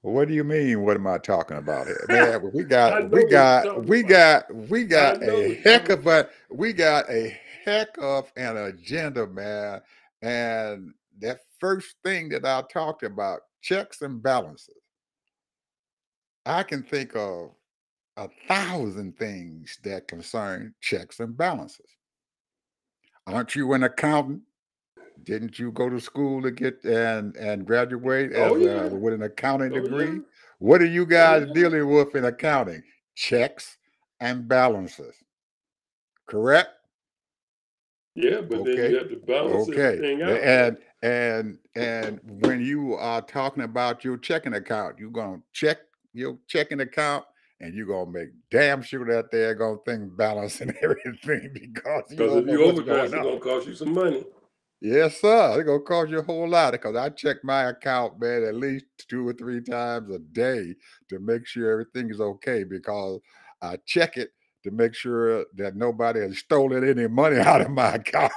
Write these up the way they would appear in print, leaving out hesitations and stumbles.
What do you mean? What am I talking about here, man? We I got, know we what you're got, talking we about. got, we I got know a what you're heck talking of about. a, we got a heck of an agenda, man. And that first thing that I talked about, checks and balances. I can think of 1,000 things that concern checks and balances. Aren't you an accountant? Didn't you go to school to get and graduate Oh as yeah. with an accounting Oh yeah. degree? What are you Oh guys yeah. dealing with in accounting? Checks and balances, correct? Yeah, but then you Okay, have to balance okay. everything out, right? And when you are talking about your checking account, you're gonna check your checking account, and you're gonna make damn sure that they're gonna think balance and everything because you Because don't if know you what's overdraft, going it's on. gonna cost you some money. Yes, sir. It's gonna cost you a whole lot because I check my account, man, at least 2 or 3 times a day to make sure everything is okay because I check it to make sure that nobody has stolen any money out of my account.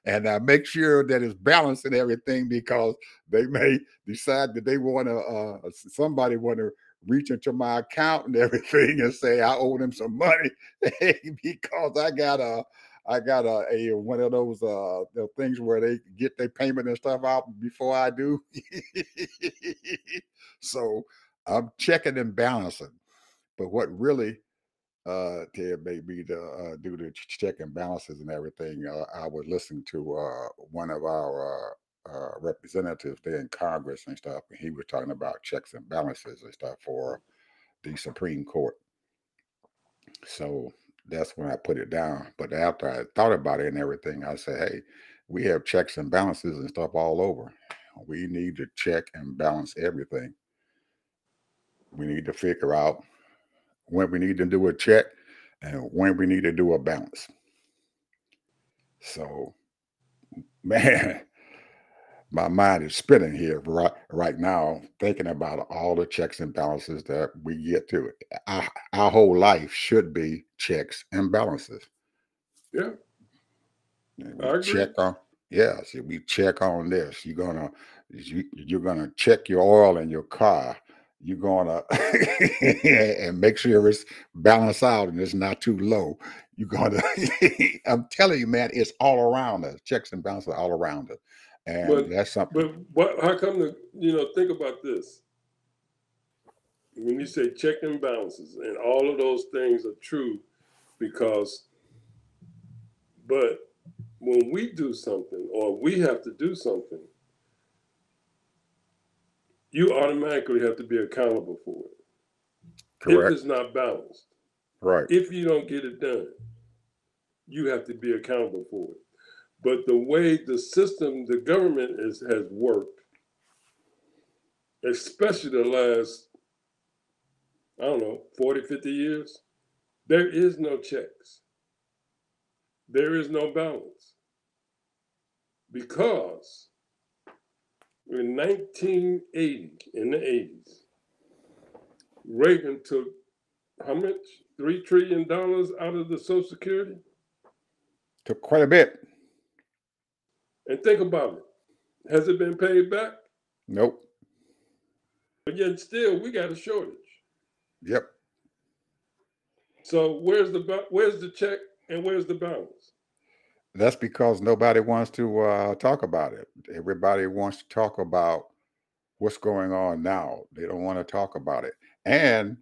And I make sure that it's balanced and everything because they may decide that they want to, somebody want to reach into my account and everything and say I owe them some money because I got a one of those the things where they get their payment and stuff out before I do. So I'm checking and balancing. But what really Ted made me to do the check and balances and everything, I was listening to one of our representatives there in Congress and stuff, and he was talking about checks and balances and stuff for the Supreme Court. So that's when I put it down. But after I thought about it and everything, I said, hey, we have checks and balances and stuff all over. We need to check and balance everything. We need to figure out when we need to do a check and when we need to do a balance. So, man, my mind is spinning here right now, thinking about all the checks and balances that we get to. Our whole life should be checks and balances. Yeah, And we I check agree. on, yeah, see, we check on this. You're gonna check your oil in your car. You're gonna and make sure it's balanced out and it's not too low. You're gonna I'm telling you, man, it's all around us. Checks and balances are all around us. And But that's something. but what? How come the think about this? When you say check and balances, and all of those things are true, because but when we do something or we have to do something, you automatically have to be accountable for it. If Correct. it's not balanced, Right. if you don't get it done, you have to be accountable for it. But the way the system, the government has worked, especially the last, I don't know, 40, 50 years, there is no checks. There is no balance. Because in 1980, in the 80s, Reagan took how much? $3 trillion out of the Social Security? Took quite a bit. And think about it. Has it been paid back? Nope. But yet still we got a shortage. Yep. So where's the check and where's the balance? That's because nobody wants to talk about it. Everybody wants to talk about what's going on now. They don't want to talk about it. And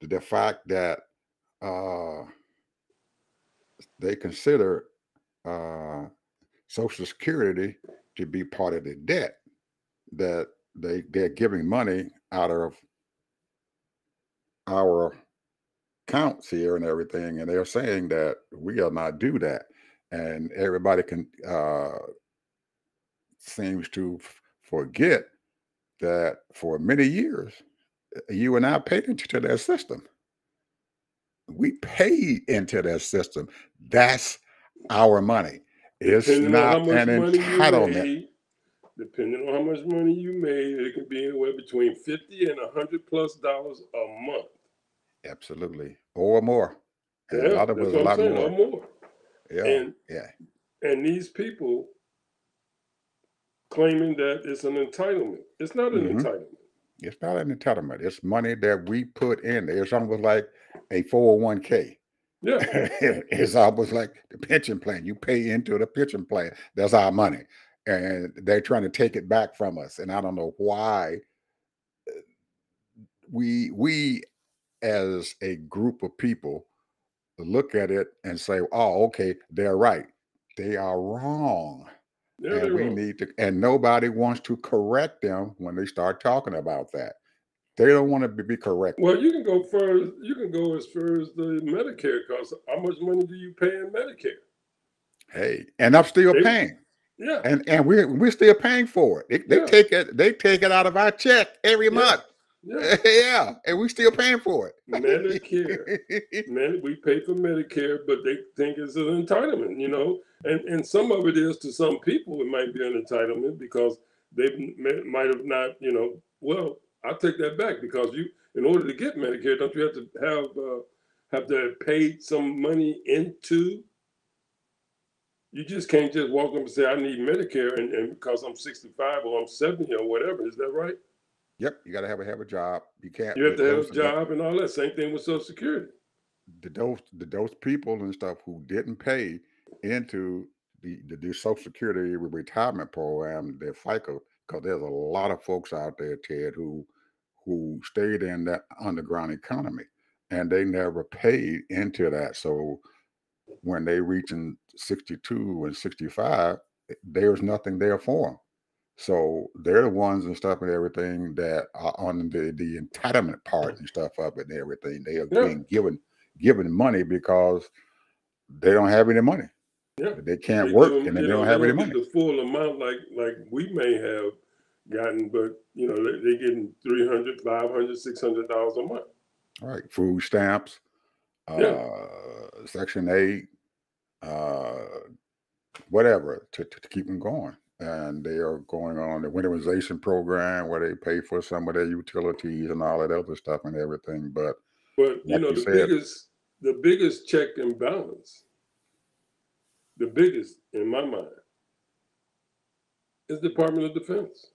the fact that uh, they consider uh, Social Security to be part of the debt, that they're giving money out of our accounts here and everything, and they're saying that we are not do that. And everybody can seems to forget that for many years, you and I paid into that system. We paid into that system. That's our money. It's Depending on how not much an money you entitlement. made, depending on how much money you made, it can be anywhere between 50 and $100+ a month. Absolutely. Or more. And a Yeah, lot of that's us a what I'm lot saying, or more. more. Yeah. And Yeah. and these people, claiming that it's an entitlement. It's not an Hmm. entitlement. It's not an entitlement. It's money that we put in there. It's almost like a 401k. Yeah. It's almost like the pension plan. You pay into the pension plan. That's our money. And they're trying to take it back from us. And I don't know why we as a group of people look at it and say, oh, okay, they're right. They are wrong. Yeah, And they're we wrong. need to, and nobody wants to correct them when they start talking about that. They don't want to be corrected. Well, you can go further. You can go as far as the Medicare costs. How much money do you pay in Medicare? Hey, and I'm still They, paying. yeah, And we're still paying for it. They yeah, take it out of our check every yeah, month. yeah. Yeah, and we still paying for Medicare. it. Man, we pay for Medicare, but they think it's an entitlement, and some of it is to some people. It might be an entitlement because they might have not, Well, I take that back because in order to get Medicare, don't you have to have to pay some money into? You just can't just walk up and say I need Medicare, and because I'm 65 or I'm 70 or whatever. Is that right? Yep, you got to have a job. You can't. You have to have a Those job and all that. Same thing with Social Security. those people and stuff who didn't pay into the Social Security retirement program, their FICA, because there's a lot of folks out there, Ted, who stayed in that underground economy and they never paid into that. So when they reaching 62 and 65, there's nothing there for them. So they're the ones and stuff and everything that are on the entitlement part and stuff of it and everything. They are Yeah, being given money because they don't have any money. yeah. They can't They give work them, and they don't they have any don't get money. the full amount like we may have gotten, but they getting $300, $500, $600 a month. All right. Food stamps, Yeah, Section 8, uh, whatever to keep them going. And they are going on the winterization program where they pay for some of their utilities and all that other stuff and everything. But but like you the said, biggest check and balance, the biggest in my mind, is Department of Defense.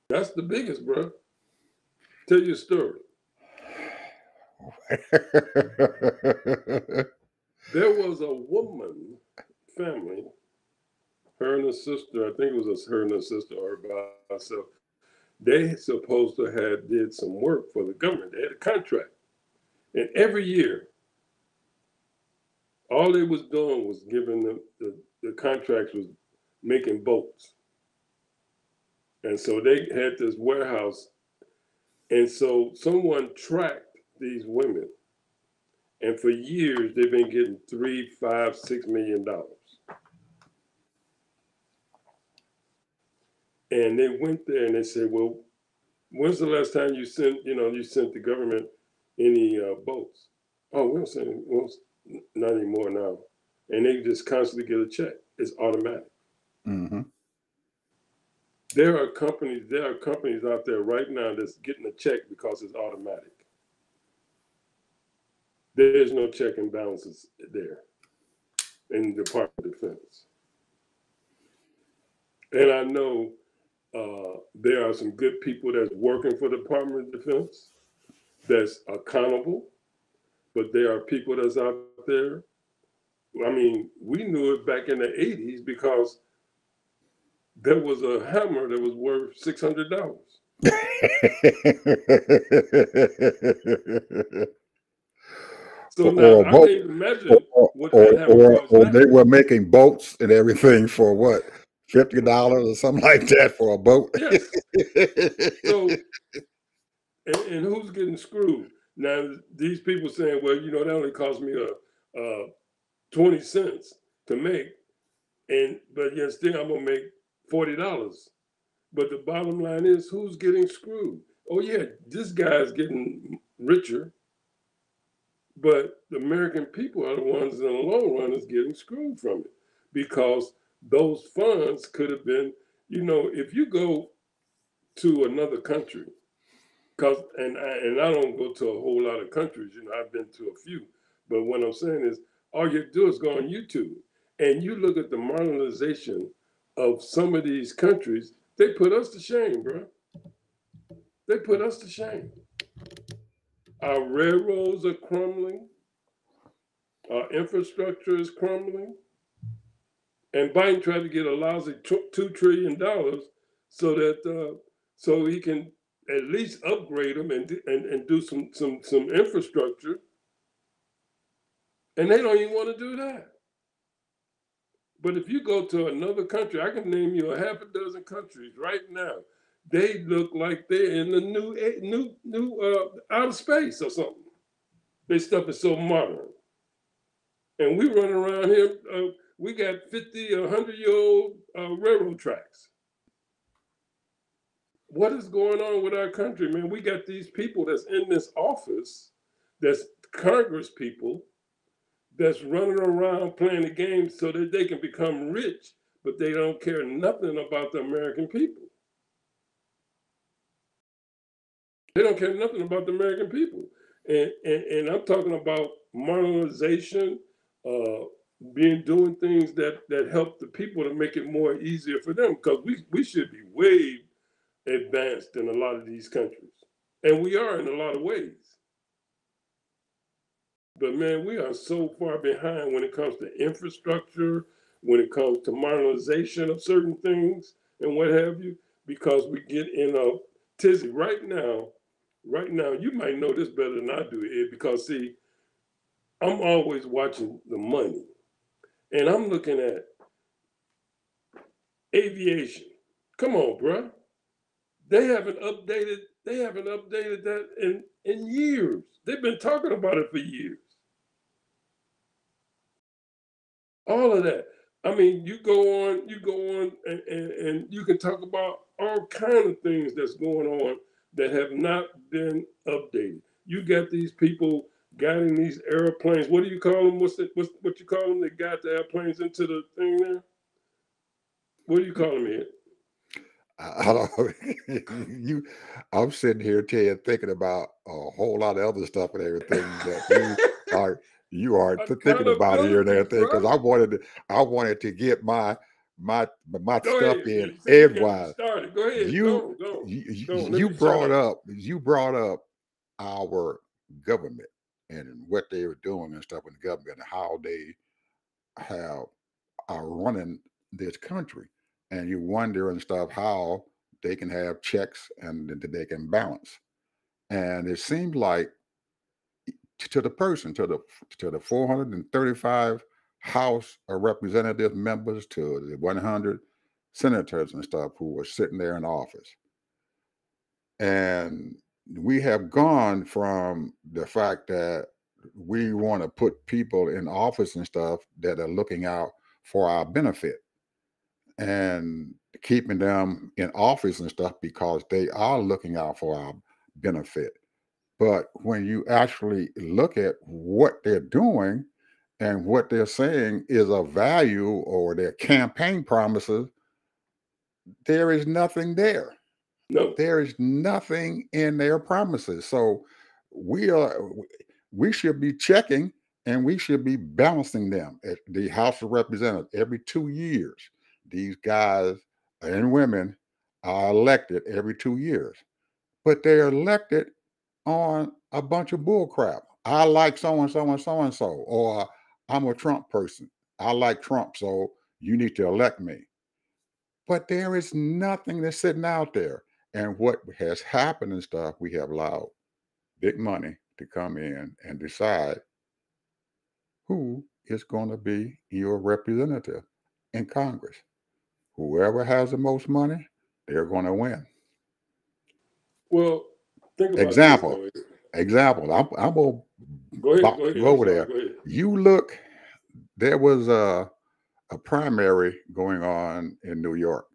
That's the biggest, bro. Tell you a story. There was a woman family, her and her sister. I think it was her and her sister or by herself. They supposed to have did some work for the government. They had a contract, and every year, all they was doing was giving them the contracts was making boats, and so they had this warehouse, and so someone tracked these women, and for years they've been getting $3, $5, $6 million. And they went there and they said, "Well, when's the last time you sent the government any boats?" "Oh, we don't send any, not anymore now." And they just constantly get a check. It's automatic. hmm There are companies out there right now that's getting a check because it's automatic. There's no check and balances there in the Department of Defense. And I know there are some good people that's working for the Department of Defense that's accountable, but there are people that's out there. I mean, we knew it back in the 80s because there was a hammer that was worth $600. So now or I boat, can't imagine what or, that hammer costs or now. they were making boats and everything for what, $50 or something like that for a boat. Yes. So, and who's getting screwed? Now, these people saying, well, that only cost me 20 cents to make, but yet still I'm going to make $40. But the bottom line is, who's getting screwed? Oh, yeah, this guy's getting richer, but the American people are the ones in the long run is getting screwed from it because those funds could have been, if you go to another country, and I don't go to a whole lot of countries, I've been to a few, but what I'm saying is all you do is go on YouTube and you look at the modernization of some of these countries, they put us to shame, bro. They put us to shame. Our railroads are crumbling. Our infrastructure is crumbling. And Biden tried to get a lousy $2 trillion so that so he can at least upgrade them and do some infrastructure. And they don't even want to do that. But if you go to another country, I can name you a half a dozen countries right now. They look like they're in the new outer space or something. Their stuff is so modern. And we run around here, we got 50 or 100-year-old railroad tracks. What is going on with our country, man? We got these people that's in this office, that's Congress people, that's running around playing the game so that they can become rich, but they don't care nothing about the American people. They don't care nothing about the American people. And I'm talking about modernization, doing things that help the people to make it more easier for them, because we should be way advanced in a lot of these countries. And we are in a lot of ways. But man, we are so far behind when it comes to infrastructure, when it comes to modernization of certain things and what have you, because we get in a tizzy right now, you might know this better than I do, Ed, because see, I'm always watching the money. And I'm looking at aviation. Come on, bruh. They haven't updated that in years. They've been talking about it for years. All of that. I mean, you go on and you can talk about all kind of things that's going on that have not been updated. You got these people guiding these airplanes. What do you call them? What you call them? They got the airplanes into the thing there. What do you call them here? I don't. I'm sitting here, Ted, thinking about a whole lot of other stuff and everything that you are thinking about here and everything. Because I wanted to get my stuff in edgewise. Go ahead. You brought up our government and what they were doing and stuff in the government and how they are running this country. And you wonder and stuff how they can have checks and they can balance. And it seems like to the person, to the 435 House of Representative members, to the 100 senators and stuff who were sitting there in office. And we have gone from the fact that we want to put people in office and stuff that are looking out for our benefit and keeping them in office and stuff because they are looking out for our benefit. But when you actually look at what they're doing and what they're saying is of value or their campaign promises, there is nothing there. No. There is nothing in their promises. So we should be checking and we should be balancing them at the House of Representatives every 2 years. These guys and women are elected every 2 years, but they're elected on a bunch of bull crap. I like so and so and so and so, or I'm a Trump person. I like Trump, so you need to elect me. But there is nothing that's sitting out there. And what has happened and stuff, we have allowed big money to come in and decide who is going to be your representative in Congress. Whoever has the most money, they're going to win. Well, think about example. This, example. I'm going to go over there. You look. There was a primary going on in New York,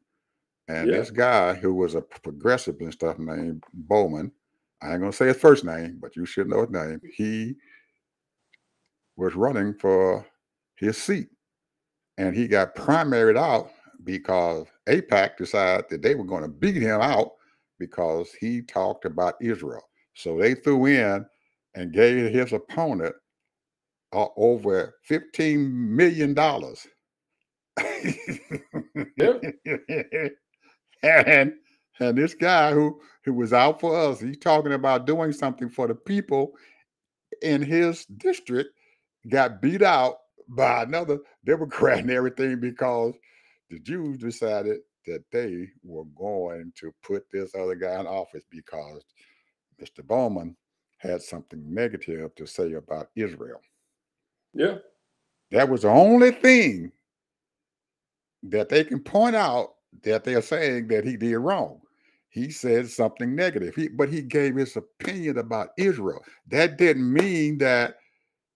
and this guy who was a progressive and stuff named Bowman. I ain't going to say his first name, but you should know his name. He was running for his seat, and he got primaried out because AIPAC decided that they were going to beat him out because he talked about Israel. So they threw in and gave his opponent over $15 million Yeah. and and this guy who was out for us, he's talking about doing something for the people in his district, got beat out by another Democrat and everything because the Jews decided that they were going to put this other guy in office because Mr. Bowman had something negative to say about Israel. Yeah. That was the only thing that they can point out that they're saying that he did wrong. He said something negative. But he gave his opinion about Israel. That didn't mean that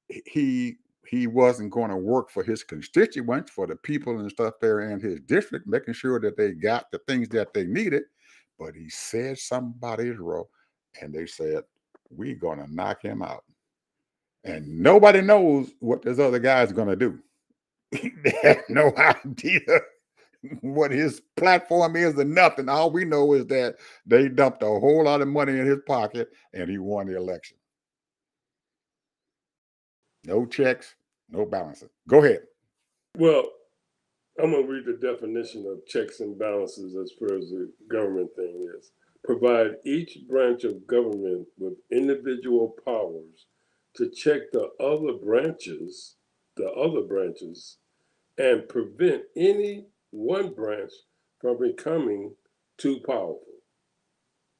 he he wasn't going to work for his constituents, for the people and stuff there in his district, making sure that they got the things that they needed. But he said something about Israel, and they said, we're going to knock him out. And nobody knows what this other guy's going to do. They have no idea what his platform is or nothing. All we know is that they dumped a whole lot of money in his pocket and he won the election. No checks, no balances. Go ahead. Well, I'm going to read the definition of checks and balances as far as the government thing is. Provide each branch of government with individual powers to check the other branches, and prevent any one branch from becoming too powerful.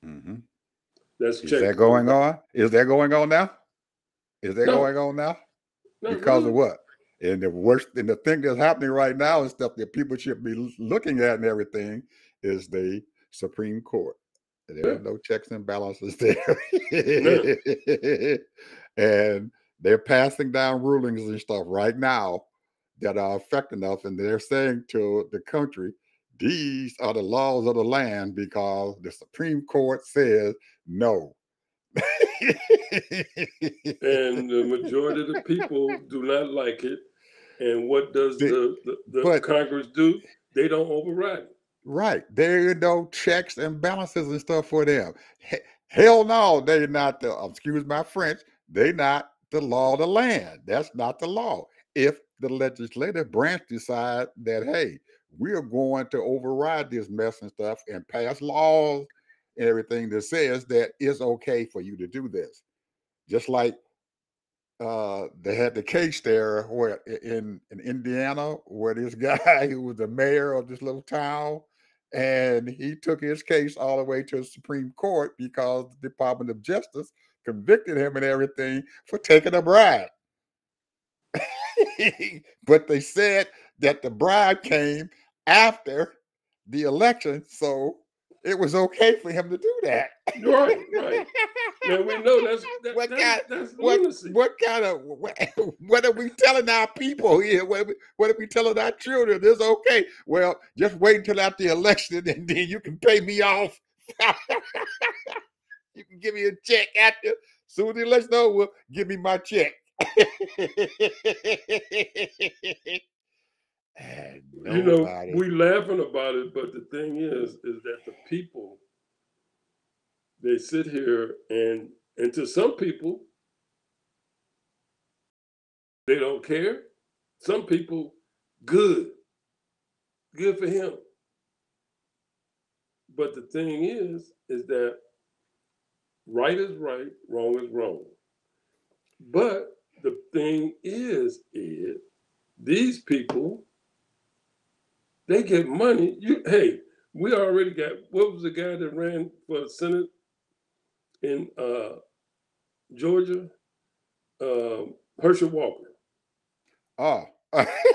Mm-hmm. That's Is check. that going on? Is that going on now? Is that No, going on now? not Because of really. what? And the worst, and the thing that's happening right now and stuff that people should be looking at and everything is the Supreme Court. There Yeah, are no checks and balances there. none. And they're passing down rulings and stuff right now that are affecting us. And they're saying to the country, these are the laws of the land because the Supreme Court says no. And the majority of the people do not like it. And what does The- the but Congress do? They don't override it. right, there are no checks and balances and stuff for them. Hell no, they're not the. Excuse my French. They're not the law of the land. That's not the law. If the legislative branch decide that, hey, we're going to override this mess and stuff and pass laws and everything that says that it's okay for you to do this, just like they had the case there where in Indiana where this guy who was the mayor of this little town and he took his case all the way to the Supreme Court because the Department of Justice convicted him and everything for taking a bribe. But they said that the bribe came after the election, so it was okay for him to do that. Right, right. Now we know What kind? that's What lunacy. what kind of what are we telling our people here? What are we telling our children? It's okay. Well, just wait until after the election, and then you can pay me off. You can give me a check after. Soon as the election over, give me my check. And You know, nobody. we laughing about it, but the thing is that the people, they sit here and to some people they don't care. Some people, good, good for him. But the thing is that right is right, wrong is wrong. But the thing is, these people, they get money. Hey, we already got, what was the guy that ran for Senate in Georgia? Herschel Walker. Oh.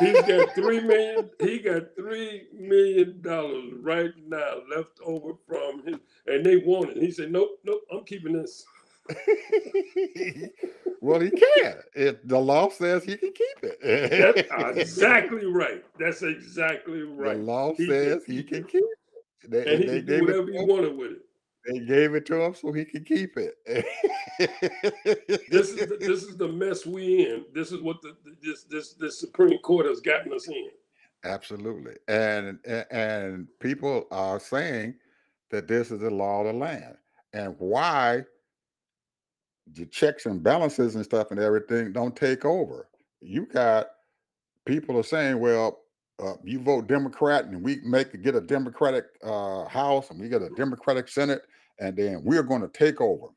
He's got $3 million. He got $3 million right now left over from him, and they want it. He said, "Nope, nope, I'm keeping this." Well, he can. If the law says he can keep That's it. exactly right. That's exactly The right. law He can says he keep can it, keep it. and he They can do gave it whatever he to him. wanted with it. They gave it to him so he could keep it. This is the mess we in. This is what this Supreme Court has gotten us in. Absolutely. And people are saying that this is the law of the land. And why the checks and balances and stuff and everything don't take over. You got people are saying, well, You vote Democrat, and we get a Democratic House, and we get a Democratic Senate, and then we're going to take over.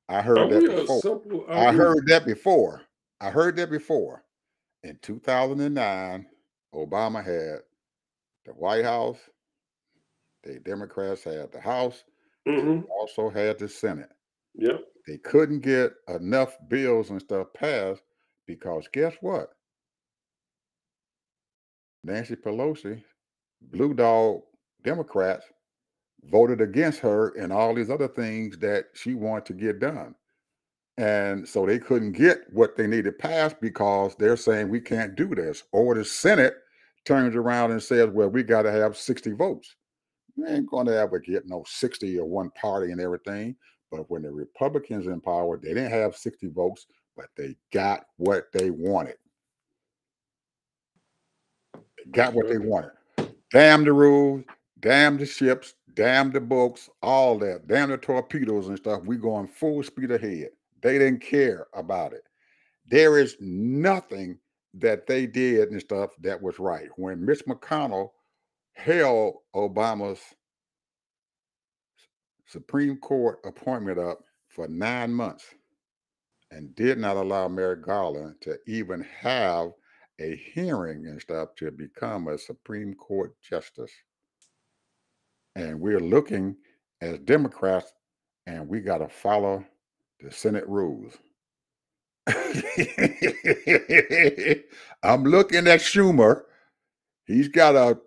I heard Are that we a before. simple? Are I we? heard that before. I heard that before. In 2009, Obama had the White House. The Democrats had the House. They Mm-hmm. also had the Senate. Yep. They couldn't get enough bills and stuff passed because guess what? Nancy Pelosi, Blue Dog Democrats, voted against her and all these other things that she wanted to get done. And so they couldn't get what they needed passed because they're saying we can't do this. Or the Senate turns around and says, well, we got to have 60 votes. We ain't going to ever get no 60 or one party and everything. But when the Republicans in power, they didn't have 60 votes, but they got what they wanted. They got what they wanted. Damn the rules, damn the ships, damn the books, all that. Damn the torpedoes and stuff. We going full speed ahead. They didn't care about it. There is nothing that they did and stuff that was right. When Mitch McConnell held Obama's Supreme Court appointment up for 9 months and did not allow Merrick Garland to even have a hearing and stuff to become a Supreme Court justice. And we're looking as Democrats, and we got to follow the Senate rules. I'm looking at Schumer. He's got a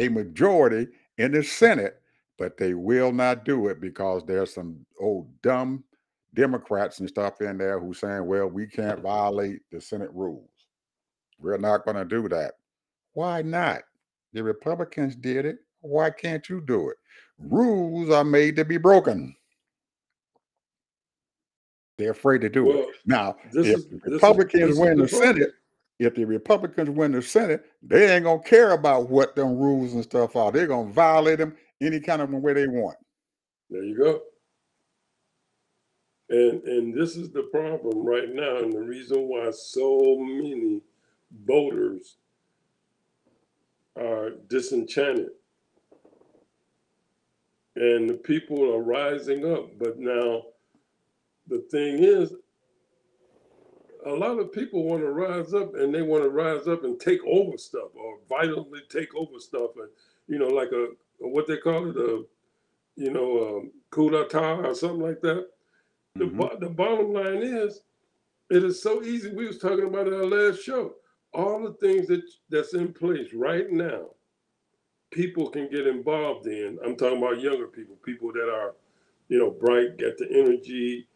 majority in the Senate, but they will not do it because there's some old dumb Democrats and stuff in there who saying, well, we can't violate the Senate rules. We're not going to do that. Why not? The Republicans did it. Why can't you do it? Rules are made to be broken. They're afraid to do it. Well, Now, this if is the this is Republicans this is win the the problem. Senate, if the Republicans win the Senate, they ain't gonna care about what them rules and stuff are. They're gonna violate them any kind of way they want. There you go. And this is the problem right now, and the reason why so many voters are disenchanted, and the people are rising up. But now, the thing is, a lot of people want to rise up, and they want to rise up and take over stuff, or violently take over stuff, and like a what they call it, coup d'etat or something like that. The bottom line is, it is so easy. We was talking about it in our last show. All the things that's in place right now, people can get involved in. I'm talking about younger people that are, bright, got the energy,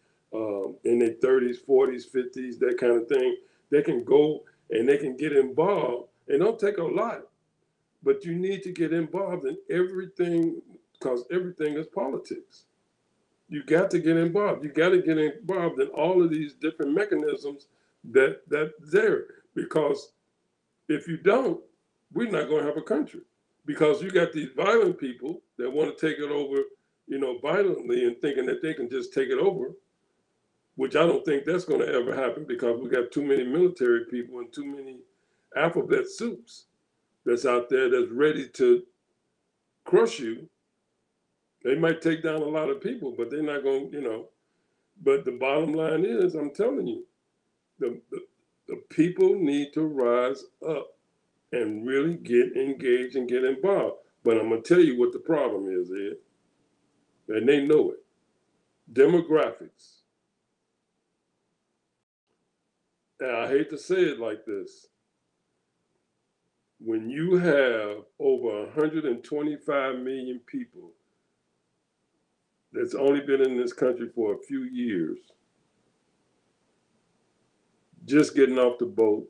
in their 30s, 40s, 50s, that kind of thing. They can go and they can get involved. It don't take a lot, but you need to get involved in everything because everything is politics. You got to get involved. You got to get involved in all of these different mechanisms that there. Because if you don't, we're not going to have a country. Because you got these violent people that want to take it over, violently and thinking that they can just take it over, which I don't think that's going to ever happen because we got too many military people and too many alphabet soups that's out there that's ready to crush you. They might take down a lot of people, but they're not going to, But the bottom line is, I'm telling you, the people need to rise up and really get engaged and get involved. But I'm going to tell you what the problem is, Ed, and they know it. Demographics. And I hate to say it like this. When you have over 125 million people that's only been in this country for a few years, just getting off the boat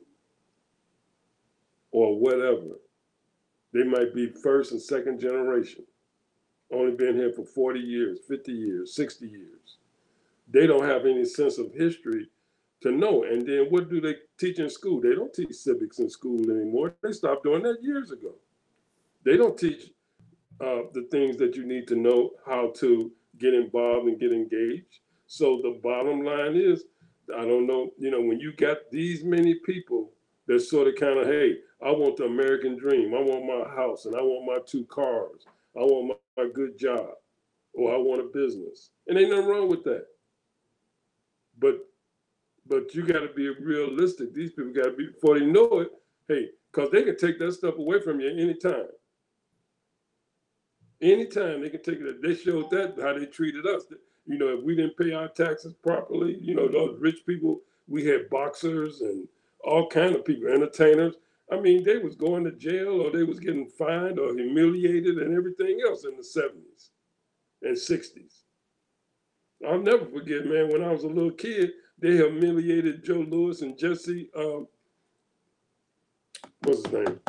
or whatever, they might be first and second generation, only been here for 40 years, 50 years, 60 years. They don't have any sense of history to know. And then what do they teach in school? They don't teach civics in school anymore. They stopped doing that years ago. They don't teach the things that you need to know how to get involved and get engaged. So the bottom line is, I don't know, when you got these many people That's sort of kind of, hey, I want the American dream. I want my house and I want my 2 cars. I want my good job, or I want a business. And ain't nothing wrong with that. But you got to be realistic. These people got to be, before they know it, hey, because they can take that stuff away from you anytime. Anytime they can take it. They showed that how they treated us. You know, if we didn't pay our taxes properly, you know, those rich people, we had boxers and all kind of people, entertainers. I mean, they was going to jail or they was getting fined or humiliated and everything else in the 70s and 60s. I'll never forget, man, when I was a little kid, they humiliated Joe Louis and Jesse, what's his name?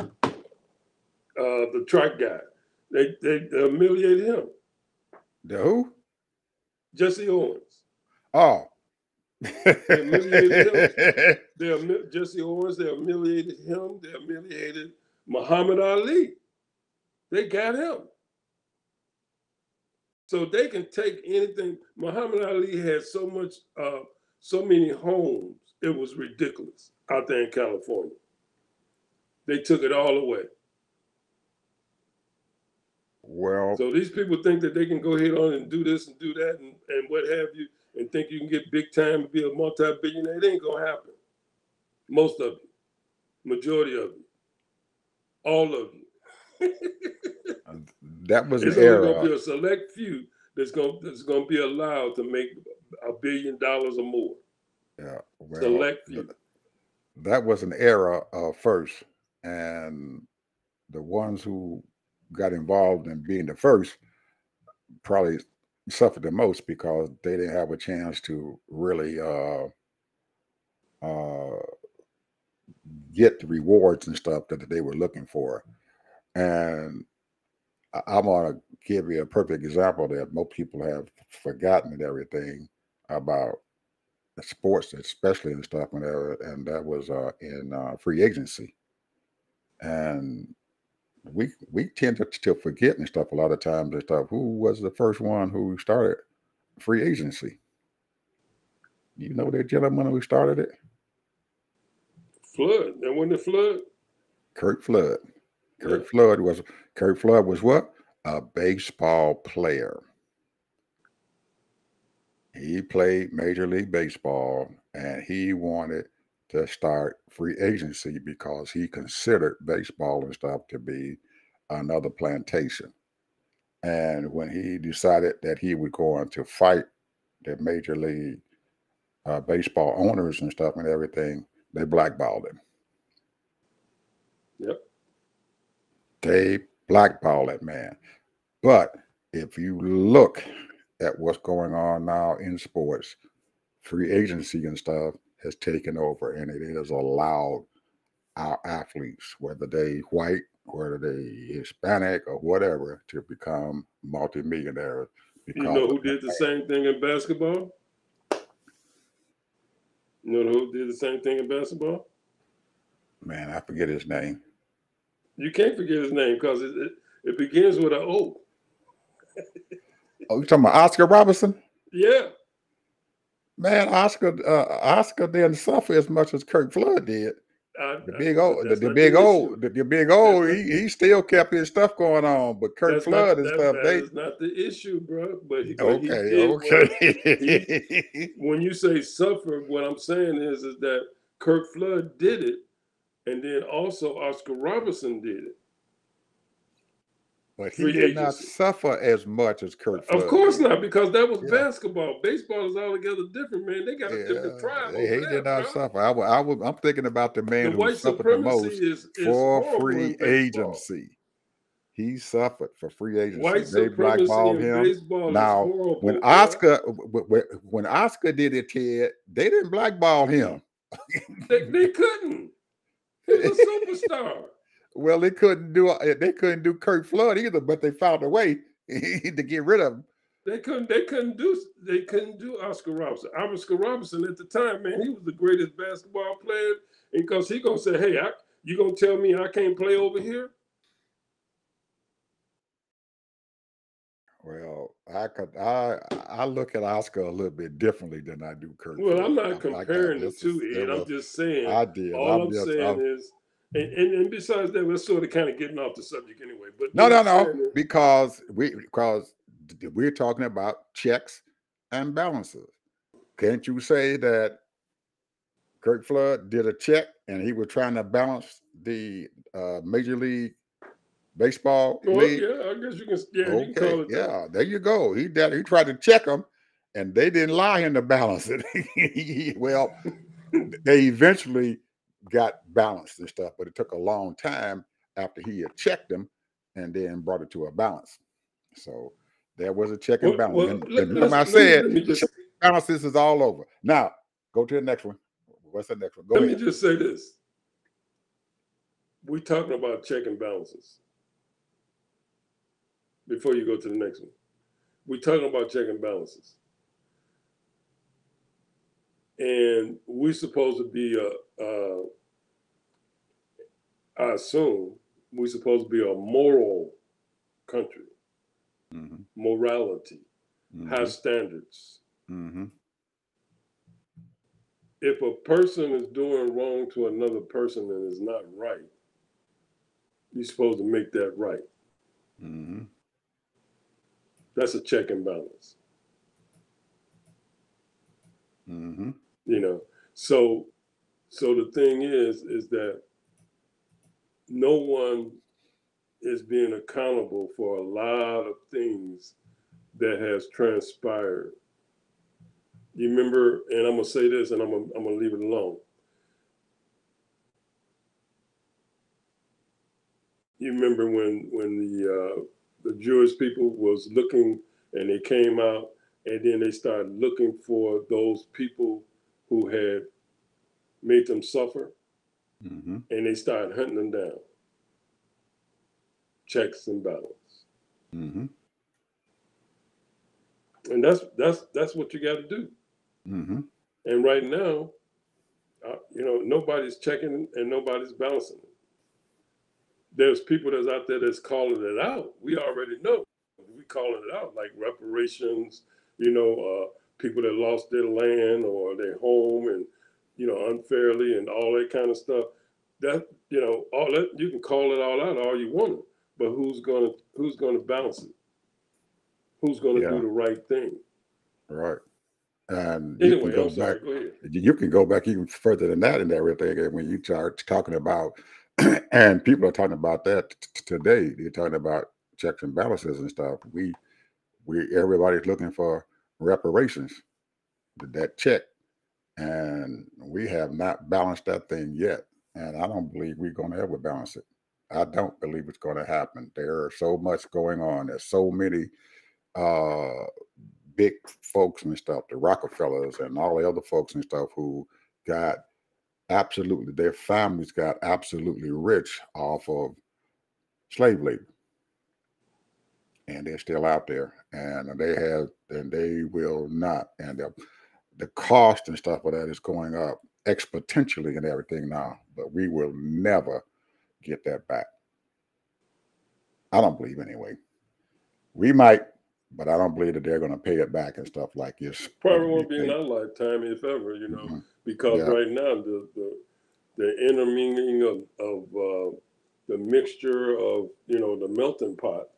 The track guy. They humiliated him. The who? Jesse Owens. Oh. They humiliated him. Jesse Owens, they humiliated him. They humiliated Muhammad Ali. They got him. So they can take anything. Muhammad Ali had so much, so many homes. It was ridiculous out there in California. They took it all away. Well, so these people think that they can go ahead on and do this and do that and what have you, and think you can get big time and be a multi-billionaire. It ain't gonna happen. Most of you, majority of you, all of you. That was it's an era. Only gonna be a select few that's gonna be allowed to make $1 billion or more. Yeah, well, select few. That was an era first, and the ones who got involved in being the first probably suffered the most because they didn't have a chance to really get the rewards and stuff that they were looking for. And I'm going to give you a perfect example that most people have forgotten and everything about the sports, especially and stuff, and that was in free agency. And we tend to forget and stuff a lot of times and stuff. Who was the first one who started free agency? You know the gentleman who started it? Flood. And when the Flood? Curt Flood. Curt Flood was what? A baseball player. He played Major League Baseball, and he wanted to start free agency because he considered baseball and stuff to be another plantation. And when he decided that he would go on to fight the Major League Baseball owners and stuff and everything, they blackballed him. Yep. They blackballed that man. But if you look at what's going on now in sports, free agency and stuff has taken over, and it has allowed our athletes, whether they white, whether they Hispanic or whatever, to become multimillionaires. You know who did the same thing in basketball? You know who did the same thing in basketball? Man, I forget his name. You can't forget his name because it begins with an O. Oh, you talking about Oscar Robertson? Yeah. Man, Oscar didn't suffer as much as Curt Flood did. The big old, he still kept his stuff going on, but Curt Flood and stuff. That is not the issue, bro. But okay. When you say suffer, what I'm saying is that Curt Flood did it, and then also Oscar Robertson did it. But he did not suffer as much as Curt Flood. Of course not, because that was basketball. Baseball is altogether different, man. They got a different tribe. He did not suffer. I'm thinking about the man who suffered the most for free agency. He suffered for free agency. They blackballed him. Now, when Oscar did it, Ted, they didn't blackball him. They couldn't. He was a superstar. Well, they couldn't do Curt Flood either, but they found a way to get rid of him. They couldn't do Oscar Robertson. Oscar Robertson at the time, man, he was the greatest basketball player, and because he gonna say, "Hey, you gonna tell me I can't play over here?" Well, I look at Oscar a little bit differently than I do Kirk Well, I'm Floyd. not comparing the This two, is it Ed. I'm was just saying, I did. all I'm I'm just saying is, and besides that, we're sort of kind of getting off the subject anyway. But no, what no, I'm no, saying is, because we're talking about checks and balances. Can't you say that Kirk Flood did a check and he was trying to balance the Major League Baseball well, league? yeah, I guess you can, yeah, you can Okay, call it that. yeah, there you go. He did. He tried to check them, and they didn't allow him to balance it. Well, they eventually got balanced and stuff, but it took a long time after he had checked them and then brought it to a balance. So there was a check and balance. Well, And remember, I said let me just check and balances is all over. Now go to the next one. What's the next one? Go let me ahead. just say this: we're talking about check and balances. Before you go to the next one, we're talking about check and balances, and we're supposed to be I assume we're supposed to be a moral country, Mm-hmm. morality, high Mm-hmm. standards. Mm-hmm. If a person is doing wrong to another person and is not right, you're supposed to make that right. Mm-hmm. That's a check and balance. Mm-hmm. You know, so the thing is that no one is being accountable for a lot of things that has transpired. You remember, and I'm gonna say this, and I'm gonna leave it alone. You remember when the Jewish people was looking, and they came out, and then they started looking for those people who had made them suffer, Mm-hmm. and they started hunting them down. Checks and balance, Mm-hmm. and that's what you got to do. Mm-hmm. And right now, nobody's checking and nobody's balancing it. There's people that's out there that's calling it out. We already know. We calling it out, like reparations. People that lost their land or their home, and unfairly, and all that kind of stuff. That all that, you can call it all out all you want, but who's gonna balance it? Who's gonna do Yeah. the right thing? Right. And you can Anyway, go I'm back. sorry. Go ahead. You can go back even further than that and everything. And when you start talking about, and people are talking about that today, they're talking about checks and balances and stuff. Everybody's looking for reparations, that check, and we have not balanced that thing yet. And I don't believe we're going to ever balance it. I don't believe it's going to happen. There's so much going on. There's so many uh, big folks and stuff, the Rockefellers and all the other folks and stuff who got absolutely, their families got absolutely rich off of slave labor. And they're still out there, and they will not. And the cost and stuff of that is going up exponentially and everything now, but we will never get that back. I don't believe anyway. We might, but I don't believe that they're going to pay it back and stuff like it's going Probably to be won't be in paid. our lifetime, if ever, Mhm. because Yeah. right now the intermingling of the mixture of the melting pot.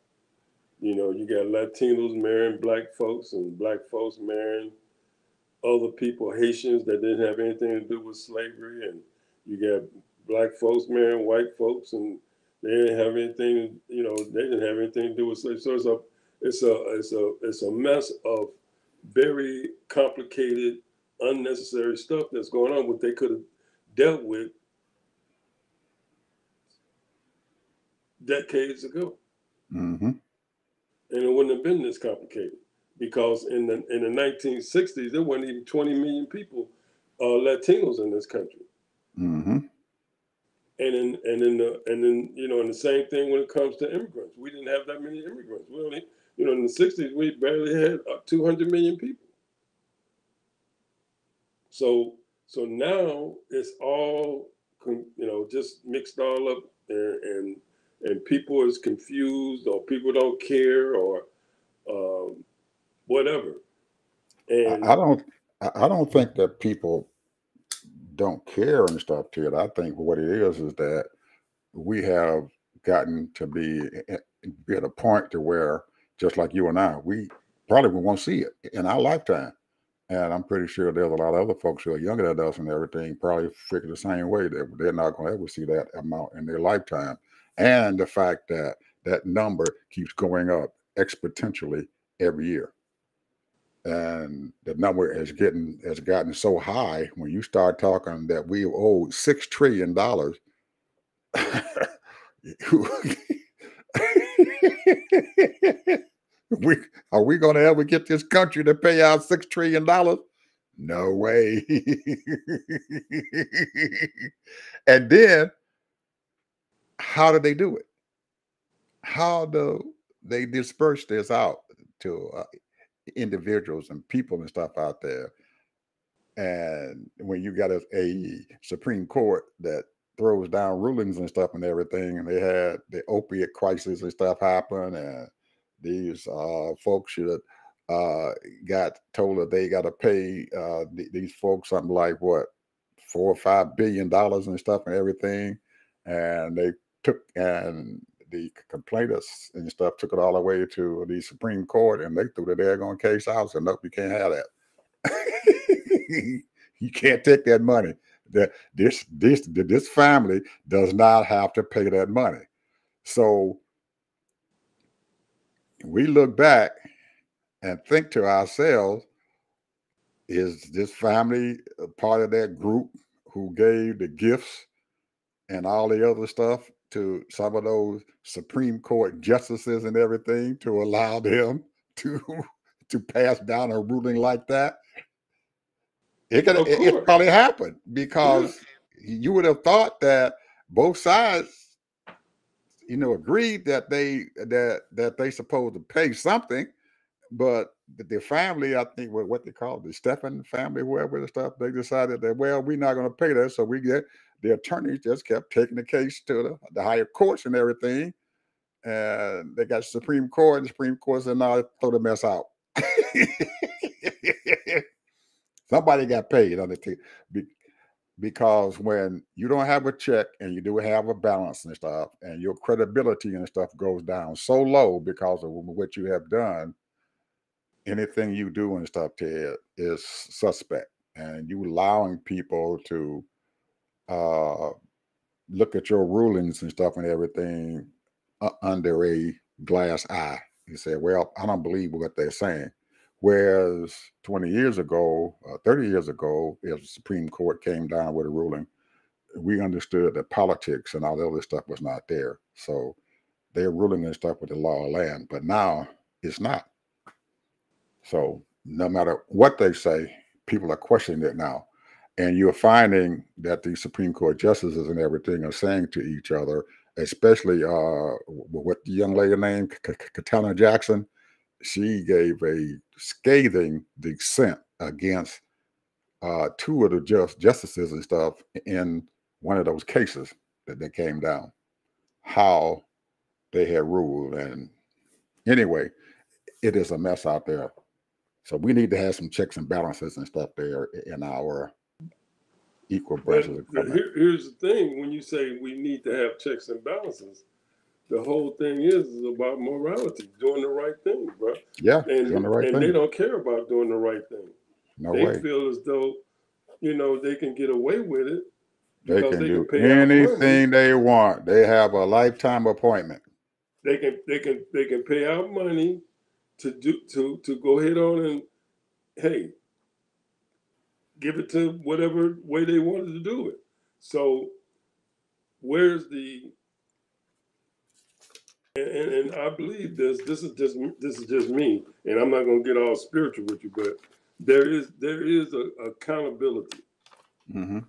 You got Latinos marrying black folks and black folks marrying other people, Haitians that didn't have anything to do with slavery, and you got black folks marrying white folks, and they didn't have anything. They didn't have anything to do with slavery. So it's a mess of very complicated, unnecessary stuff that's going on, what they could have dealt with decades ago, Mm-hmm. and it wouldn't have been this complicated. Because in the 1960s, there weren't even 20 million people, Latinos in this country. Mm-hmm. And the same thing when it comes to immigrants. We didn't have that many immigrants. We only, in the 60s, we barely had 200 million people. So now it's all, just mixed all up, and people is confused, or people don't care, or whatever. I, And I don't I don't think that people don't care and stuff to it. I think what it is that we have gotten to be at a point to where, just like you and I, we probably won't see it in our lifetime. And I'm pretty sure there's a lot of other folks who are younger than us and everything probably figure the same way, that they're not going to ever see that amount in their lifetime. And the fact that that number keeps going up exponentially every year. And the number has gotten so high when you start talking that we owe $6 trillion. we Are we going to ever get this country to pay out $6 trillion? No way. And then, how do they do it? How do they disperse this out to individuals and people and stuff out there? And when you got a Supreme Court that throws down rulings and stuff and everything, and they had the opiate crisis and stuff happen, and these folks should got told that they got to pay these folks something like what, $4 or $5 billion and stuff and everything, and they took and the complainants and stuff took it all the way to the Supreme Court, and they threw the daggone case out. So nope, you can't have that. You can't take that money. That this family does not have to pay that money. So we look back and think to ourselves, is this family a part of that group who gave the gifts and all the other stuff to some of those Supreme Court justices and everything to allow them to pass down a ruling like that? It probably happened because you would have thought that both sides, agreed that they supposed to pay something, but the family, I think, what they call it, the Stephan family, whoever the stuff, they decided that, well, we're not going to pay that, so the attorneys just kept taking the case to the higher courts and everything, and they got Supreme Court, and the Supreme Court said, no, throw the mess out. Somebody got paid on the because when you don't have a check and you do have a balance and stuff, and your credibility and stuff goes down so low because of what you have done, anything you do and stuff, Ted, is suspect. And you allowing people to look at your rulings and stuff and everything under a glass eye. You say, well, I don't believe what they're saying. Whereas 20 years ago, 30 years ago, if the Supreme Court came down with a ruling, we understood that politics and all the other stuff was not there. So they're ruling and stuff with the law of land. But now it's not. So no matter what they say, people are questioning it now. And you're finding that the Supreme Court justices and everything are saying to each other, especially what the young lady named Katana Jackson, she gave a scathing dissent against two of the justices and stuff in one of those cases that came down, how they had ruled. And anyway, it is a mess out there. So we need to have some checks and balances and stuff there in our equal branches of government. Here's the thing: when you say we need to have checks and balances, the whole thing is about morality, doing the right thing, bro. Yeah, doing the right thing. They don't care about doing the right thing. No they way. feel as though, they can get away with it. They can do anything they want. They have a lifetime appointment. They can pay out money to go ahead on and, hey, give it to whatever way they wanted to do it. So where's the and I believe this is just me, and I'm not going to get all spiritual with you, but there is a accountability. Mm-hmm.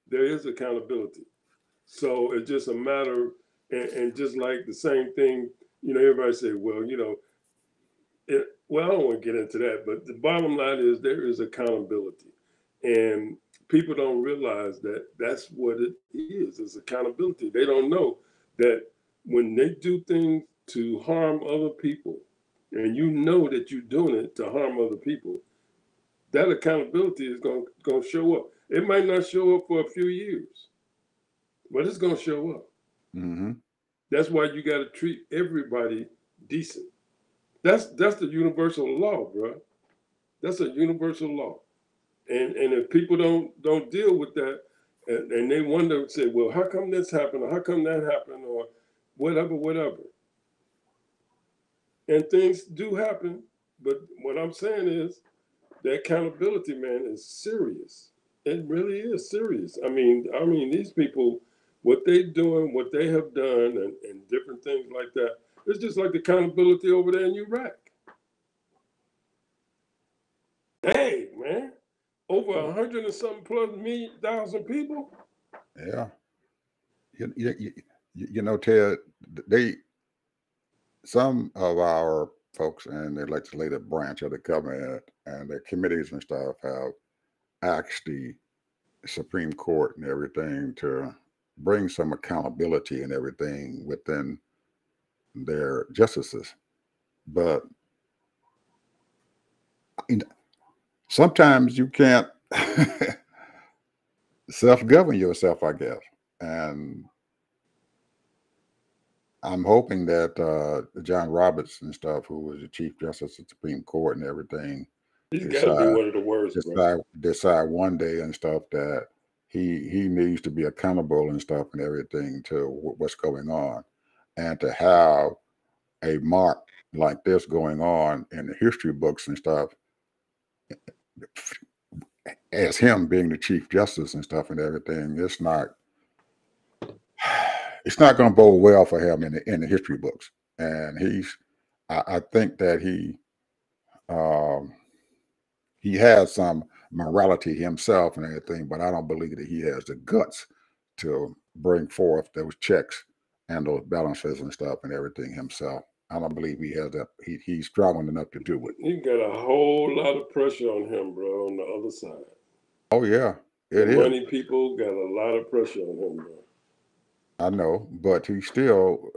There is accountability. So it's just a matter, and just like the same thing, everybody say, well, well, I don't want to get into that, but the bottom line is there is accountability, and people don't realize that that's what it is. It's accountability. They don't know that when they do things to harm other people, and you know that you're doing it to harm other people, that accountability is going to show up. It might not show up for a few years, but it's going to show up. Mm-hmm. That's why you got to treat everybody decent. That's the universal law, bro. That's a universal law. And if people don't deal with that, and they wonder, say, well, how come this happened, or how come that happened, or whatever. And things do happen, but what I'm saying is the accountability, man, is serious. It really is serious. I mean, these people, what they're doing, what they have done, and different things like that. It's just like the accountability over there in Iraq. Hey, man, over 100 and something plus thousand people. Yeah. You know, Ted, some of our folks in the legislative branch of the government and the committees and stuff have asked the Supreme Court and everything to bring some accountability and everything within their justices. But sometimes you can't self-govern yourself, I guess. And I'm hoping that John Roberts and stuff, who was the Chief Justice of the Supreme Court and everything, He's got to be one of the worst, decide one day and stuff that he needs to be accountable and stuff and everything to what's going on, and to have a mark like this going on in the history books and stuff, as him being the Chief Justice and stuff and everything, it's not going to bode well for him in the history books. And I think that he has some morality himself and everything, but I don't believe that he has the guts to bring forth those checks and those balances and stuff and everything himself. I don't believe he has that. He's strong enough to do it. You got a whole lot of pressure on him, bro, on the other side. Oh, yeah. It is. Money people got a lot of pressure on him, bro. I know, but he still,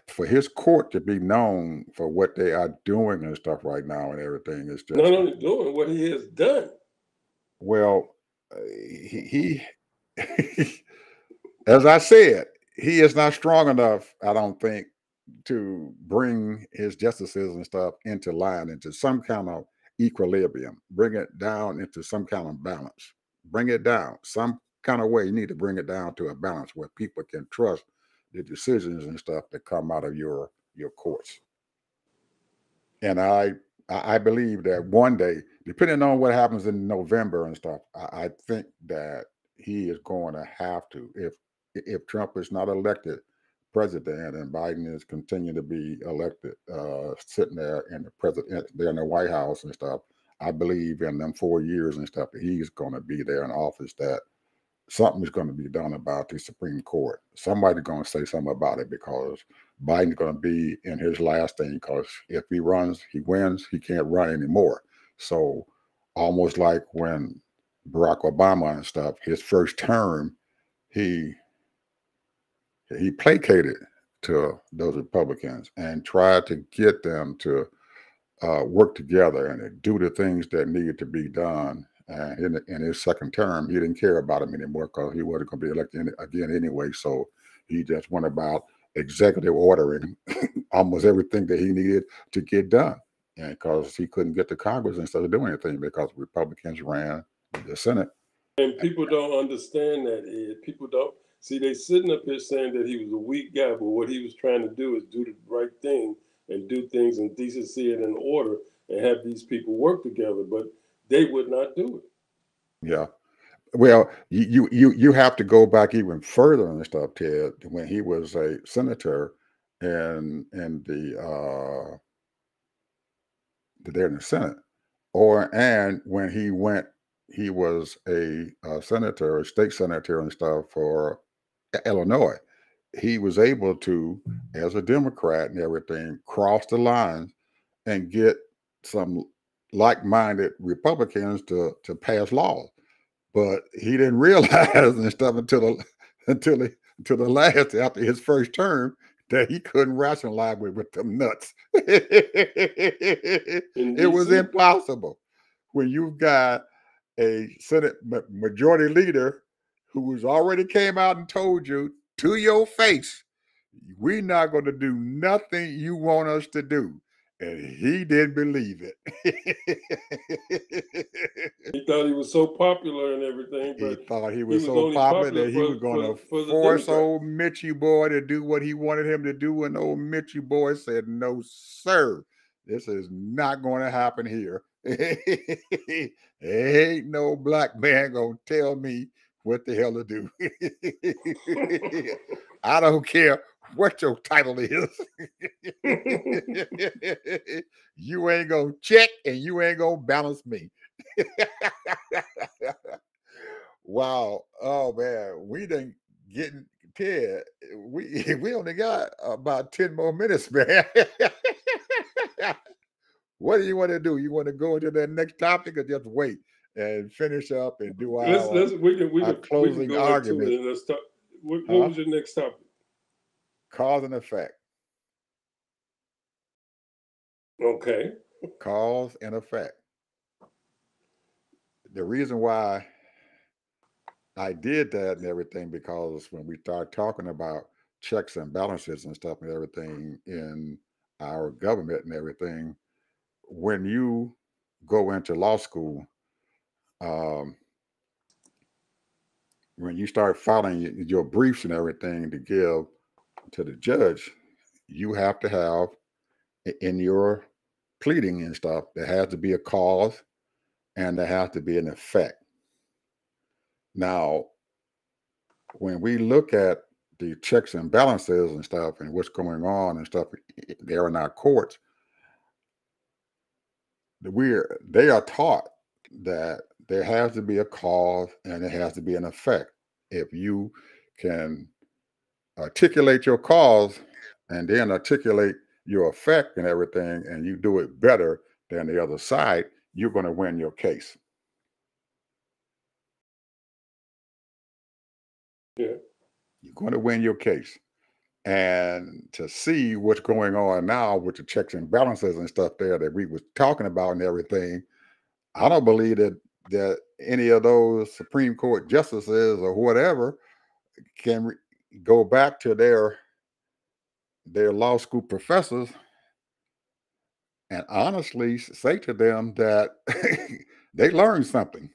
for his court to be known for what they are doing and stuff right now and everything is just not only doing what he has done. Well, he as I said, he is not strong enough, I don't think, to bring his justices and stuff into line, into some kind of equilibrium, bring it down into some kind of balance, bring it down some kind of way. You need to bring it down to a balance where people can trust the decisions and stuff that come out of your courts. And I believe that one day, depending on what happens in November and stuff, I think that he is going to have to, if Trump is not elected president and Biden is continuing to be elected, sitting there in the White House and stuff, I believe in them 4 years and stuff that he's going to be there in office, that something is going to be done about the Supreme Court. Somebody's going to say something about it, because Biden's going to be in his last thing, because if he wins, he can't run anymore. So almost like when Barack Obama and stuff, his first term, he placated to those Republicans and tried to get them to work together and do the things that needed to be done. And in his second term, he didn't care about him anymore, because he wasn't going to be elected again anyway. So he just went about executive ordering almost everything that he needed to get done. And because he couldn't get to Congress and started doing anything because Republicans ran the Senate. And people don't understand that, Ed. People don't. See, they sitting up here saying that he was a weak guy, but what he was trying to do is do the right thing and do things in decency and in order and have these people work together, but they would not do it. Yeah. Well, you have to go back even further and stuff, Ted, when he was a senator in the there in the Senate, and when he was a senator, a state senator and stuff for Illinois. He was able to, as a Democrat and everything, cross the lines and get some like-minded Republicans to pass laws. But he didn't realize and stuff until the last, after his first term, that he couldn't rationalize with them nuts. It In was DC. impossible when you've got a Senate majority leader who's already came out and told you to your face, we're not going to do nothing you want us to do. And he didn't believe it. He thought he was so popular and everything, He but thought he he was was so only popular popular that he was going to for the force Democrats. old Mitchie boy to do what he wanted him to do. And old Mitchie boy said, no, sir, this is not going to happen here. Ain't no black man going to tell me what the hell to do. I don't care what your title is. You ain't going to check and you ain't going to balance me. Wow. Oh man, we done getting Ted. We only got about 10 more minutes, man. What do you want to do? You want to go into that next topic or just wait and finish up and do we our can closing go into argument? it and let's talk. What Huh? was your next topic? Cause and effect. Okay. Cause and effect. The reason why I did that and everything, because when we start talking about checks and balances and stuff and everything in our government and everything, when you go into law school, um, when you start filing your briefs and everything to give to the judge, you have to have in your pleading and stuff, there has to be a cause and there has to be an effect. Now, when we look at the checks and balances and stuff and what's going on and stuff there in our courts, they are taught that there has to be a cause and there has to be an effect. If you can articulate your cause and then articulate your effect and everything, and you do it better than the other side, you're going to win your case. Yeah. You're going to win your case. And to see what's going on now with the checks and balances and stuff there that we was talking about and everything, I don't believe that any of those Supreme Court justices or whatever can go back to their law school professors and honestly say to them that they learned something.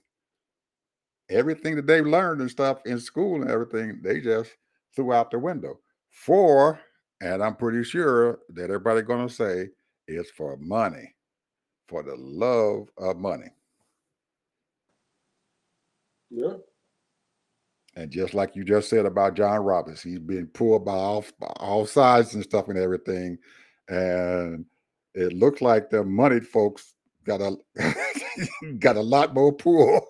Everything that they've learned and stuff in school and everything, they just threw out the window. And I'm pretty sure that everybody's going to say it's for money, for the love of money. Yeah. And just like you just said about John Roberts, he's been pulled by all sides and stuff and everything. And it looks like the moneyed folks got a got a lot more pull.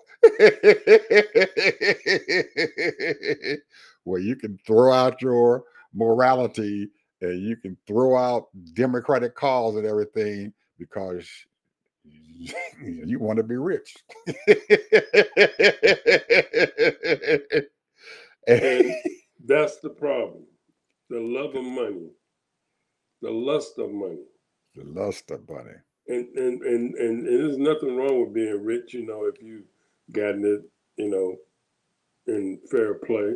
Where you can throw out your morality and you can throw out democratic cause and everything because you want to be rich. And that's the problem. The love of money. The lust of money. The lust of money. And there's nothing wrong with being rich, if you gotten it, in fair play,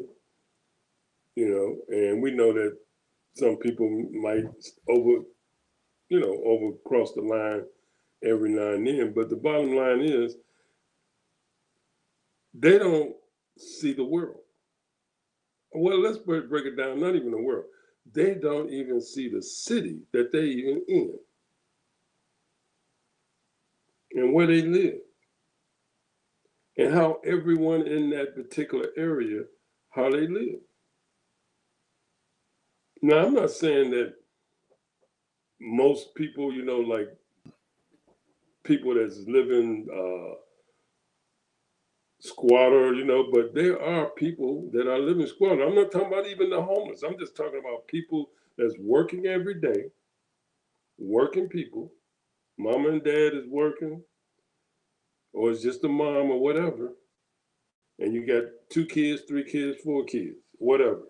and we know that some people might over cross the line every now and then. But the bottom line is they don't see the world. Well, let's break it down. Not even the world. They don't even see the city that they even in and where they live and how everyone in that particular area, how they live. Now, I'm not saying that most people, like people that's living squatter, but there are people that are living squatter. I'm not talking about even the homeless. I'm just talking about people that's working every day, working people. Mama and dad is working, or it's just a mom or whatever. And you got 2 kids, 3 kids, 4 kids, whatever.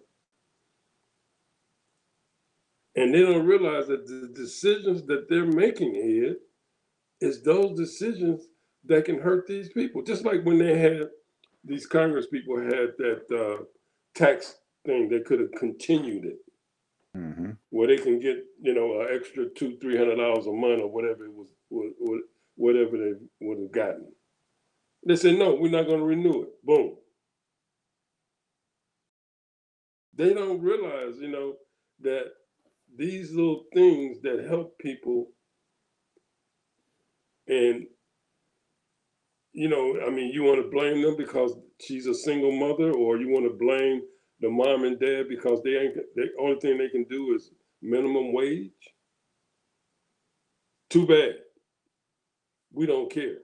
And they don't realize that the decisions that they're making here is those decisions that can hurt these people. Just like when they had these Congress people had that tax thing, they could have continued it, where they can get an extra $200-300 a month or whatever it was, whatever they would have gotten. They said no, we're not going to renew it. Boom. They don't realize, that these little things that help people, and you want to blame them because she's a single mother, or you want to blame the mom and dad because the only thing they can do is minimum wage. Too bad. We don't care.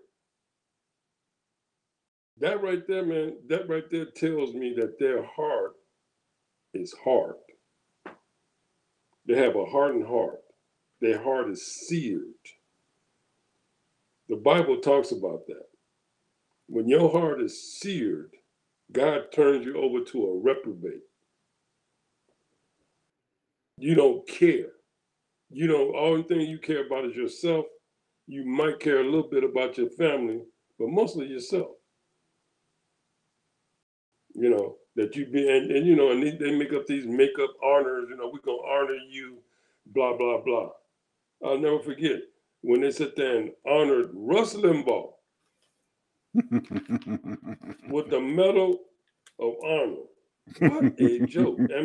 That right there, man, that right there tells me that their heart is hard. They have a hardened heart. Their heart is seared. The Bible talks about that. When your heart is seared, God turns you over to a reprobate. You don't care. Only thing you care about is yourself. You might care a little bit about your family, but mostly yourself. That you be, and they make up these makeup honors, we're going to honor you, blah, blah, blah. I'll never forget when they sat there and honored Russ Limbaugh with the Medal of Honor. What a joke. I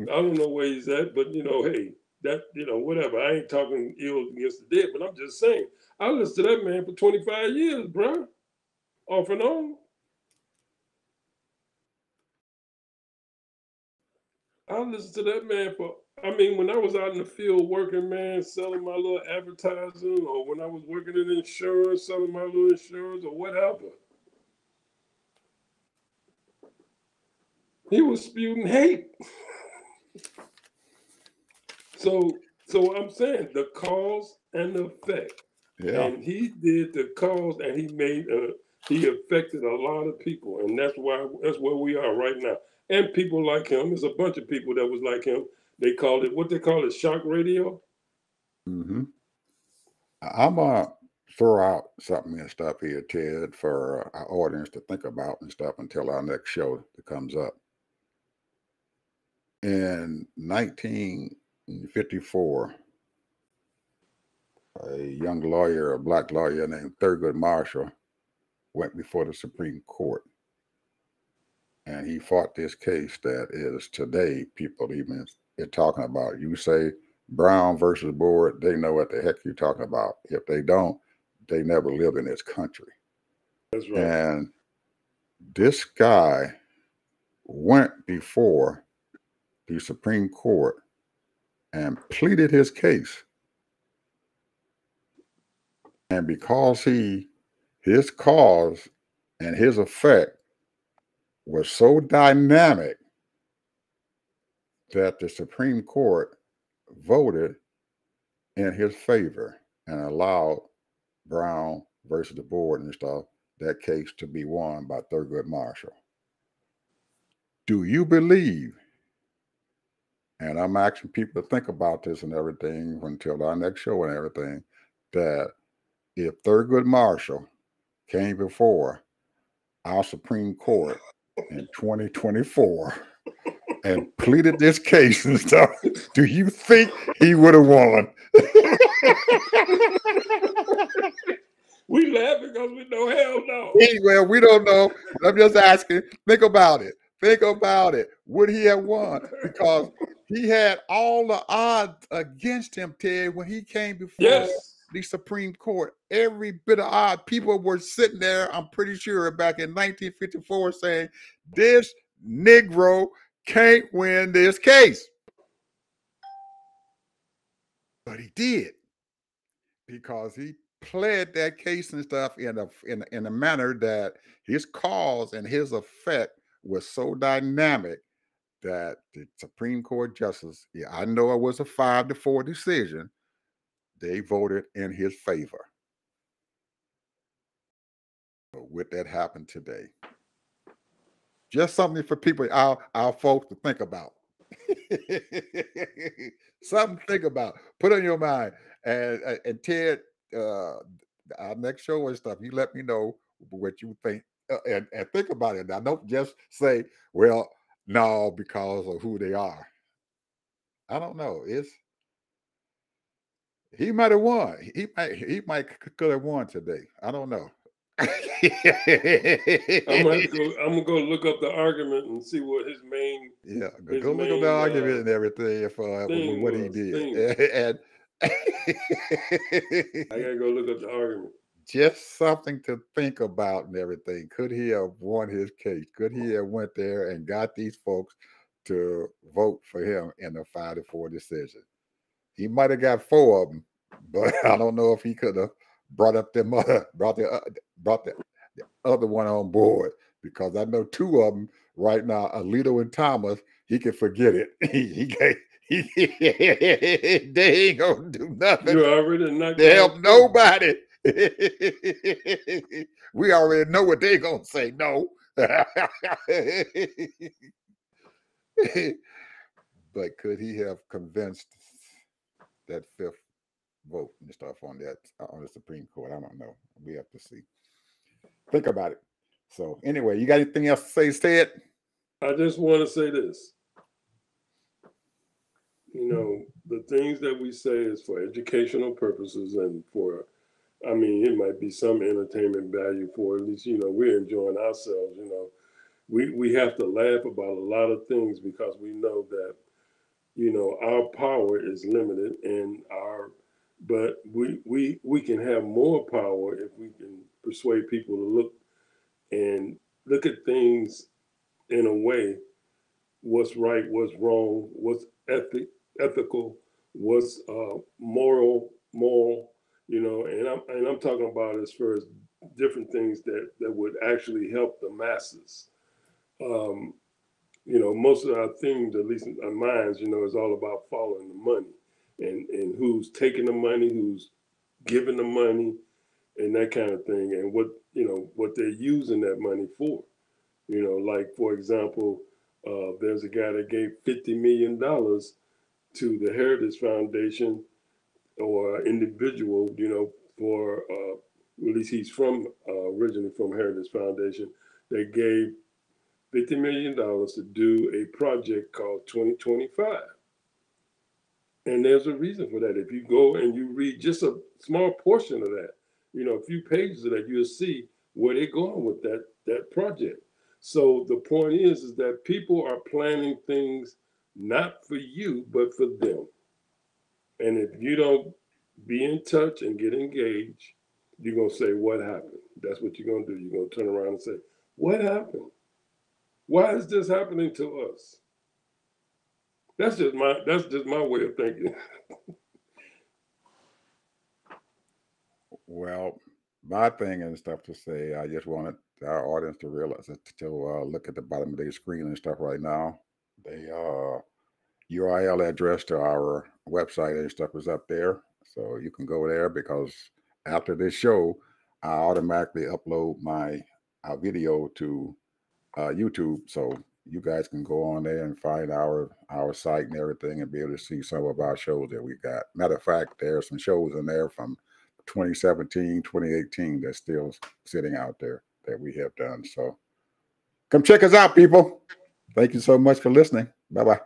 don't know where he's at, but hey, that, whatever. I ain't talking ill against the dead, but I'm just saying, I listened to that man for 25 years, bro. Off and on. I listened to that man when I was out in the field working, man, selling my little advertising, or when I was working in insurance, selling my little insurance or whatever. He was spewing hate. So I'm saying the cause and the effect. Yeah. And he did the cause, and he affected a lot of people, and that's where we are right now. And people like him, there's a bunch of people that was like him. They called it shock radio. I'm gonna throw out something and stuff here, Ted, for our audience to think about and stuff until our next show that comes up. In 1954, a young lawyer, a black lawyer named Thurgood Marshall, went before the Supreme Court. And he fought this case that is today, people even are talking about. You say Brown versus Board, they know what the heck you're talking about. If they don't, they never live in this country. That's right. And this guy went before the Supreme Court and pleaded his case. And because his cause and his effect was so dynamic that the Supreme Court voted in his favor and allowed Brown versus the Board and stuff, that case to be won by Thurgood Marshall. Do you believe, and I'm asking people to think about this and everything until our next show and everything, that if Thurgood Marshall came before our Supreme Court in 2024 and pleaded this case and stuff, do you think he would have won? We laugh because we know hell no. Well, we don't know. I'm just asking. Think about it. Think about it. Would he have won? Because he had all the odds against him, Ted, when he came before the Supreme Court. Every bit of odds. People were sitting there, I'm pretty sure, back in 1954 saying, this Negro can't win this case. But he did, because he pled that case and stuff in a manner that his cause and his effect was so dynamic that the Supreme Court justice, I know it was a 5-4 decision, they voted in his favor. But would that happen today? Just something for people, our folks, to think about. Something to think about. Put on your mind. And Ted, our next show and stuff, you let me know what you think, and think about it. Now, don't just say, "Well, no," because of who they are. I don't know. He might have won. He might could have won today. I don't know. I'm gonna go look up the argument and see what his main Yeah, his go look up the main argument and everything for thing what he was. did, and I gotta go look up the argument. just something to think about and everything. Could he have won his case? Could he have went there and got these folks to vote for him in a 5-4 decision? He might have got 4 of them, but I don't know if he could have brought up them brought the other one on board, because I know 2 of them right now, Alito and Thomas. He can forget it. They ain't gonna do nothing. You already not They help nobody. We already know what they're gonna say. No. But could he have convinced that 5th vote and stuff on that on the Supreme Court? I don't know. We have to see. Think about it. So anyway, you got anything else to say, Ted? I just want to say this. You know, the things that we say is for educational purposes and for, I mean, it might be some entertainment value for, at least, you know, we're enjoying ourselves, you know. We have to laugh about a lot of things because we know that, you know, our power is limited, and but we can have more power if we can persuade people to look at things in a way, what's right, what's wrong, what's ethical, what's moral, you know, and I'm talking about as far as different things that would actually help the masses. You know, most of our things, at least in our minds, you know, is all about following the money and who's taking the money, who's giving the money, and that kind of thing, and what, you know, what they're using that money for. You know, like, for example, there's a guy that gave $50 million to the Heritage Foundation, or individual, you know, for, at least he's from, originally from Heritage Foundation. They gave $50 million to do a project called 2025. And there's a reason for that. If you go and you read just a small portion of that, you know, a few pages of that, you'll see where they're going with that project. So the point is that people are planning things not for you, but for them. And if you don't be in touch and get engaged, you're going to say, what happened? That's what you're going to do. You're going to turn around and say, what happened? Why is this happening to us? That's just my way of thinking. Well, my thing and stuff to say, I just wanted our audience to realize to look at the bottom of their screen and stuff right now. The URL address to our website and stuff is up there, so you can go there, because after this show, I automatically upload my video to YouTube, so you guys can go on there and find our site and everything and be able to see some of our shows that we got. Matter of fact, there are some shows in there from 2017, 2018 that's still sitting out there that we have done. So come check us out, people. Thank you so much for listening. Bye-bye.